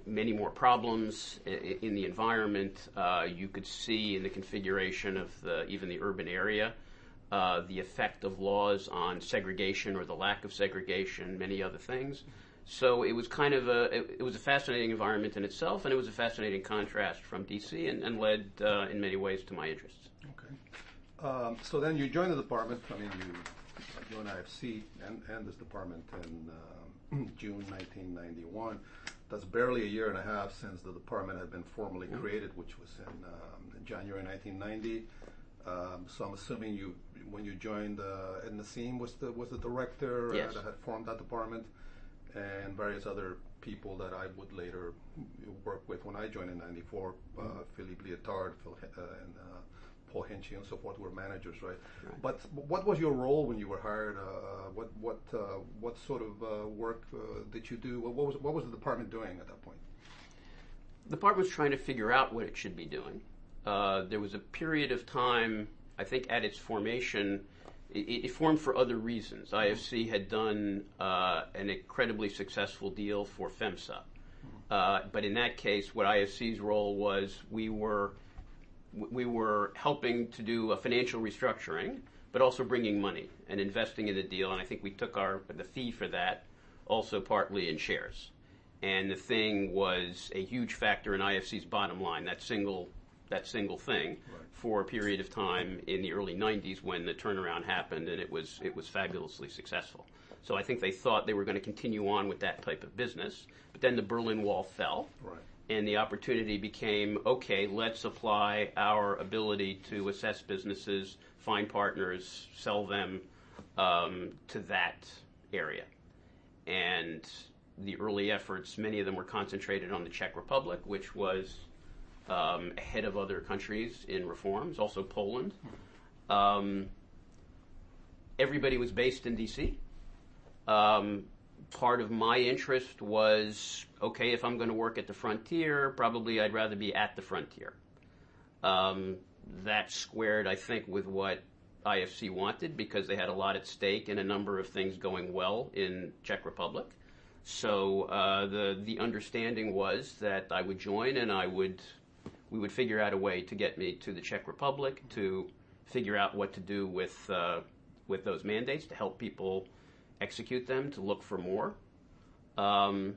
many more problems in the environment. You could see in the configuration of even the urban area the effect of laws on segregation or the lack of segregation, many other things. So it was kind of it was a fascinating environment in itself, and it was a fascinating contrast from D.C. and led in many ways to my interests. Okay. So then you joined the department. I mean, you joined IFC and this department in June 1991. That's barely a year and a half since the department had been formally created, which was in January 1990. So I'm assuming when you joined, Ed Nassim was the director yes. that had formed that department, and various other people that I would later work with when I joined in '94. Philippe Liotard, and Paul Hinchy, and so forth were managers, right? But what was your role when you were hired? What sort of work did you do? What was the department doing at that point? The department was trying to figure out what it should be doing. There was a period of time, I think, at its formation. It formed for other reasons. IFC had done an incredibly successful deal for FEMSA. But in that case, what IFC's role was, we were helping to do a financial restructuring, but also bringing money and investing in the deal. And I think we took the fee for that also partly in shares. And the thing was a huge factor in IFC's bottom line, that single thing, for a period of time in the early 90s when the turnaround happened, and it was fabulously successful. So I think they thought they were going to continue on with that type of business. But then the Berlin Wall fell. Right. And the opportunity became, okay, let's apply our ability to assess businesses, find partners, sell them to that area. And the early efforts, many of them were concentrated on the Czech Republic, which was ahead of other countries in reforms, also Poland. Everybody was based in D.C. Part of my interest was, okay, if I'm going to work at the frontier, probably I'd rather be at the frontier. That squared, I think, with what IFC wanted, because they had a lot at stake and a number of things going well in Czech Republic. So the understanding was that I would join, and we would figure out a way to get me to the Czech Republic, to figure out what to do with those mandates, to help people execute them, to look for more. And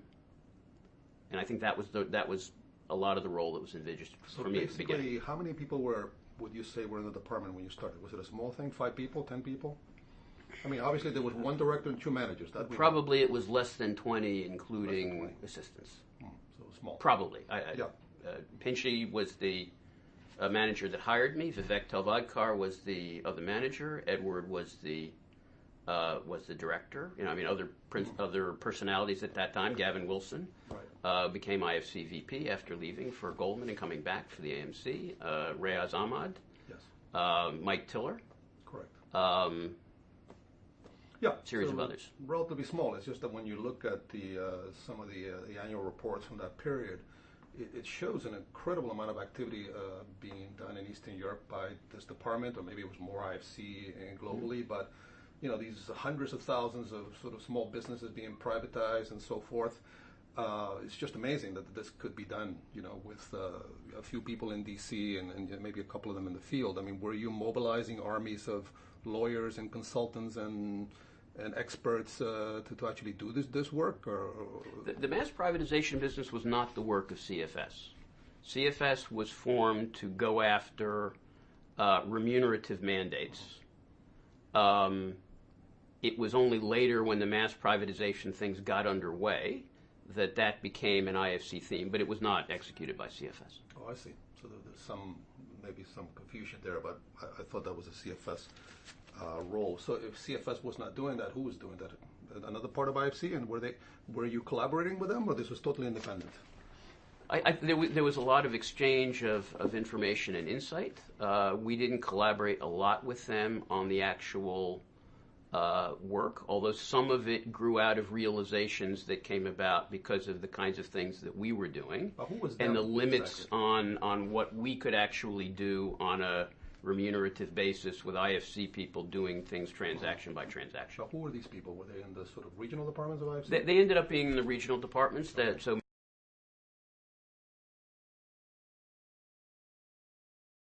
I think that was a lot of the role that was envisaged for me at the beginning. How many people would you say were in the department when you started? Was it a small thing, 5 people, 10 people? I mean, obviously there was one director and 2 managers. Probably it was less than 20, including assistants. So small. Probably. Yeah. Pinchy was the manager that hired me. Vivek Talvadkar was the other manager. Edward was the director. Other personalities at that time. Gavin Wilson became IFC VP after leaving for Goldman and coming back for the AMC. Reyaz Ahmad. Yes. Mike Tiller. Correct. Series of others. Relatively small. It's just that when you look at some of the annual reports from that period, it shows an incredible amount of activity being done in Eastern Europe by this department, or maybe it was more IFC globally, but these hundreds of thousands of sort of small businesses being privatized and so forth. It's just amazing that this could be done, with a few people in D.C. and maybe a couple of them in the field. I mean, were you mobilizing armies of lawyers and consultants and experts to actually do this work? Or the mass privatization business was not the work of CFS. CFS was formed to go after remunerative mandates. It was only later, when the mass privatization things got underway, that became an IFC theme, but it was not executed by CFS. Oh, I see. So there's maybe some confusion there, but I thought that was a CFS role. So if CFS was not doing that, who was doing that? Another part of IFC, and were you collaborating with them, or this was totally independent? There was a lot of exchange of information and insight. We didn't collaborate a lot with them on the actual work, although some of it grew out of realizations that came about because of the kinds of things that we were doing, and the limits on what we could actually do on a remunerative basis with IFC people doing things transaction by transaction. So who were these people? Were they in the sort of regional departments of IFC? They ended up being in the regional departments. So